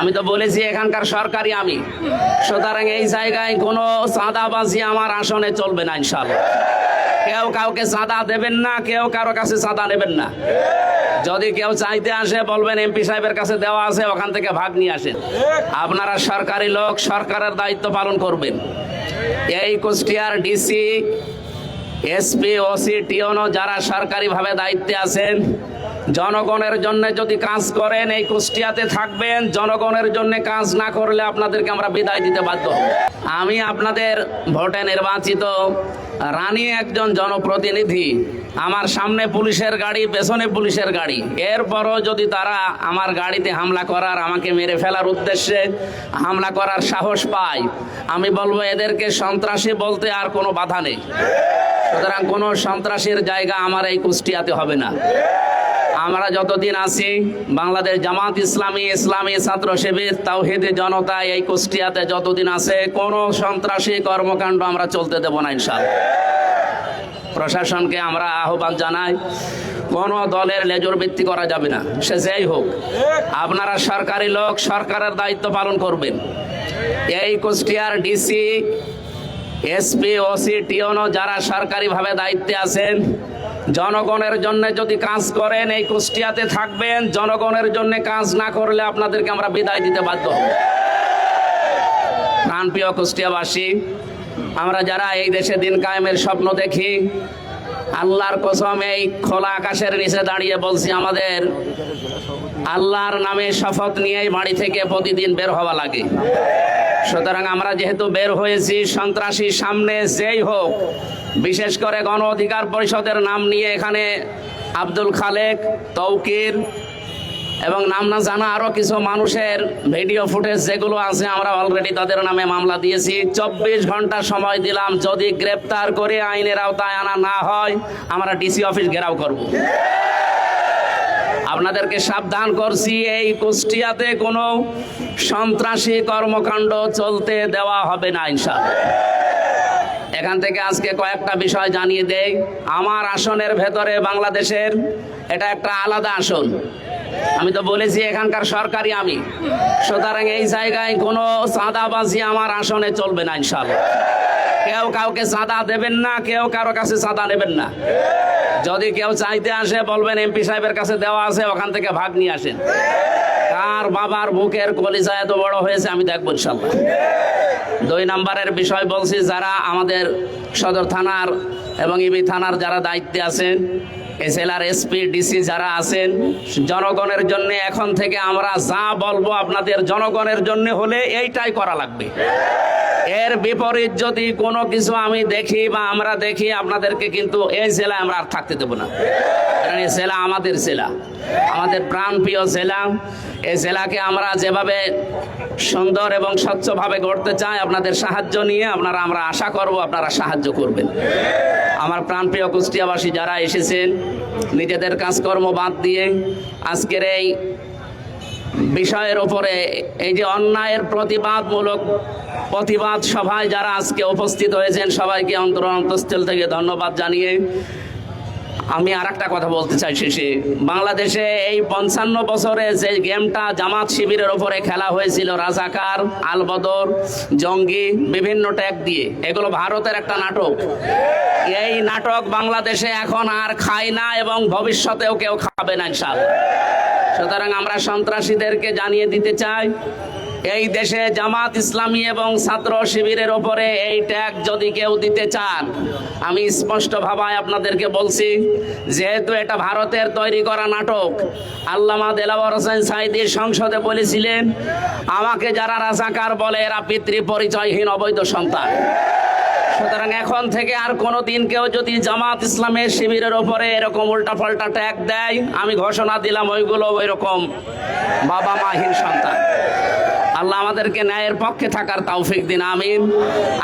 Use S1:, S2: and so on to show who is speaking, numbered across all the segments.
S1: আমি তো বলেছি এখানকার সরকারি আমি, সুতরাং এই জায়গায় কোনো চাঁদাবাজি আমার আসনে চলবে না ইনশাআল্লাহ। কেউ কাউকে চাঁদা দেবেন না, কেউ কারো কাছে চাঁদা নেবেন না। যদি কেউ চাইতে আসে বলবেন এমপি সাহেবের কাছে দেওয়া আছে, ওখান থেকে ভাগ নিয়ে আসেন। আপনারা সরকারি লোক, সরকারের দায়িত্ব পালন করবেন। এই কুষ্টিয়ার ডিসি, এসপি, ওসি, টিওনো যারা সরকারিভাবে দায়িত্বে আছেন, জনগণের জন্য যদি কাজ করেন এই কুষ্টিয়াতে থাকবেন। জনগণের জন্য কাজ না করলে আপনাদেরকে আমরা বিদায় দিতে বাধ্য হব। আমি আপনাদের ভোটে নির্বাচিত রানী একজন জনপ্রতিনিধি। আমার সামনে পুলিশের গাড়ি, পেছনে পুলিশের গাড়ি, এরপরও যদি তারা আমার গাড়িতে হামলা করার, আমাকে মেরে ফেলার উদ্দেশ্যে হামলা করার সাহস পায়, আমি বলবো এদেরকে সন্ত্রাসী বলতে আর কোনো বাধা নেই। সুতরাং কোনো সন্ত্রাসীর জায়গা আমার এই কুষ্টিয়াতে হবে না। আমরা যতদিন আছি, বাংলাদেশ জামাত ইসলামী, ইসলামী ছাত্র শিবির, তাওহীদি জনতা এই কুষ্টিয়াতে যতদিন আছে, কোনো সন্ত্রাসী কর্মকাণ্ড আমরা চলতে দেব না ইনশাআল্লাহ। প্রশাসনকে আমরা আহ্বান জানাই, কোনো দলের লেজুর ভিত্তি করা যাবে না, সে যেই হোক। আপনারা সরকারি লোক, সরকারের দায়িত্ব পালন করবেন। এই কুষ্টিয়ার ডিসি, এসপি, ওসি, টিওনো যারা সরকারিভাবে দায়িত্বে আছেন, জনগণের জন্য যদি কাজ করেন এই কুষ্টিয়াতে থাকবেন। জনগণের জন্য কাজ না করলে আপনাদেরকে আমরা বিদায় দিতে বাধ্য হব। প্রাণপ্রিয় কুষ্টিয়াবাসী, আমরা যারা এই দেশে দিন কায়েমের স্বপ্ন দেখি, আল্লাহর কসম এই খোলা আকাশের নিচে দাঁড়িয়ে বলছি, আমাদের আল্লাহর নামে শপথ নিয়ে বাড়ি থেকে প্রতিদিন বের হওয়া লাগে। সুতরাং আমরা যেহেতু বের হয়েছি, সন্ত্রাসী সামনে যেই হোক, বিশেষ করে গণ অধিকার পরিষদের নাম নিয়ে এখানে আব্দুল খালেক, তৌকির এবং নাম না জানা আরো কিছু মানুষের ভিডিও ফুটেজ যেগুলো আছে, আমরা অলরেডি তাদের নামে মামলা দিয়েছি। 24 ঘন্টা সময় দিলাম, যদি গ্রেপ্তার করে আইনের আওতায় আনা না হয়, আমরা ডিসি অফিস ঘেরাও করব। আপনাদেরকে সাবধান করছি, এই কুষ্টিয়াতে কোনো সন্ত্রাসী কর্মকাণ্ড চলতে দেওয়া হবে না ইনশাআল্লাহ। এখান থেকে আজকে কয়েকটা বিষয় জানিয়ে দেই। আমার আসনের ভেতরে বাংলাদেশের এটা একটা আলাদা আসন। আমি তো বলেছি এখানকার সরকারি আমি, সুতরাং এই জায়গায় কোনো চাঁদাবাজি আমার আসনে চলবে না ইনশাআল্লাহ। কেউ কাউকে চাঁদা দেবেন না, কেউ কারো কাছে চাঁদা নেবেন না। যদি কেউ চাইতে আসে বলবেন এমপি সাহেবের কাছে দেওয়া আছে, ওখান থেকে ভাগ নিয়ে আসেন। কার বাবার বুকের কলিজা এত বড় হয়েছে আমি দেখবো ইনশাআল্লাহ। 2 নম্বরের বিষয় বলছি, যারা আমাদের সদর থানার এবং ইবি থানার যারা দায়িত্বে আছেন, এসএলআর, এসপি, ডিসি যারা আছেন, জনগণের জন্য এখন থেকে আমরা যা বলবো আপনাদের জনগণের জন্য হলে এইটাই করা লাগবে। এর বিপরীত যদি কোনো কিছু আমি দেখি বা আমরা দেখি, আপনাদেরকে কিন্তু এই জেলায় আমরা আর থাকতে দেবো না। কারণ এই জেলা আমাদের জেলা, আমাদের প্রাণপ্রিয় জেলা। এই জেলাকে আমরা যেভাবে সুন্দর এবং স্বচ্ছভাবে গড়তে চাই, আপনাদের সাহায্য নিয়ে আমরা আশা করব আপনারা সাহায্য করবেন। আমার প্রাণপ্রিয় কুষ্টিয়াবাসী যারা এসেছেন, নিজেদের কাজকর্ম বাদ দিয়ে আজকের এই বিষয়ের উপরে, এই যে অন্যায়ের প্রতিবাদ সভায় যারা আজকে উপস্থিত হয়েছেন, সবাইকে অন্তঃস্থল থেকে ধন্যবাদ জানিয়ে আমি আর একটা কথা বলতে চাই শেষে। বাংলাদেশে এই 55 বছরে যে গেমটা জামাত শিবিরের উপরে খেলা হয়েছিল, রাজাকার, আলবদর, জঙ্গি, বিভিন্ন ট্যাগ দিয়ে, এগুলো ভারতের একটা নাটক। এই নাটক বাংলাদেশে এখন আর খায় না এবং ভবিষ্যতেও কেউ খাবে না ইনশাআল্লাহ। সুতরাং আমরা সন্ত্রাসীদেরকে জানিয়ে দিতে চাই, এই দেশে জামাত ইসলামী এবং ছাত্র শিবিরের ওপরে এই ট্যাগ যদি কেউ দিতে চান, আমি স্পষ্টভাবে আপনাদেরকে বলছি, যেহেতু এটা ভারতের তৈরি করা নাটক। আল্লামা দেলাওয়ার হোসেন সাঈদী সংসদে বলেছিলেন, আমাকে যারা রাজাকার বলে এরা পিতৃ পরিচয়হীন অবৈধ সন্তান। সুতরাং এখন থেকে আর কোনোদিন কেউ যদি জামাত ইসলামের শিবিরের ওপরে এরকম উল্টাপাল্টা ট্যাগ দেয়, আমি ঘোষণা দিলাম ওইগুলো ওইরকম বাবা মাহীন সন্তান। আল্লাহ আমাদেরকে ন্যায়ের পক্ষে থাকার তৌফিক দিন, আমিন।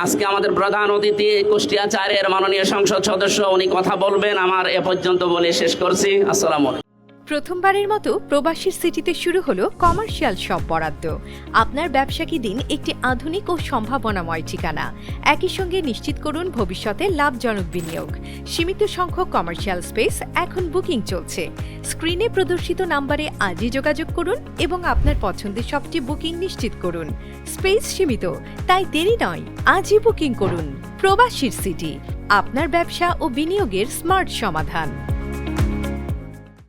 S1: আজকে আমাদের প্রধান অতিথি কুষ্টিয়া 4-এর মাননীয় সংসদ সদস্য, উনি কথা বলবেন। আমার এ পর্যন্ত বলে শেষ করছি। আসসালামু আলাইকুম।
S2: প্রথমবারের মতো প্রবাসীর সিটিতে শুরু হলো কমার্শিয়াল শপ বরাদ্দ। আপনার ব্যবসা কি দিন একটি আধুনিক ও সম্ভাবনাময় ঠিকানা। একই সঙ্গে নিশ্চিত করুন ভবিষ্যতে লাভজনক বিনিয়োগ। সীমিত সংখ্যক কমার্শিয়াল স্পেস এখন বুকিং চলছে। স্ক্রিনে প্রদর্শিত নাম্বারে আজই যোগাযোগ করুন এবং আপনার পছন্দের শপটি বুকিং নিশ্চিত করুন। স্পেস সীমিত, তাই দেরি নয়, আজই বুকিং করুন। প্রবাসীর সিটি, আপনার ব্যবসা ও বিনিয়োগের স্মার্ট সমাধান।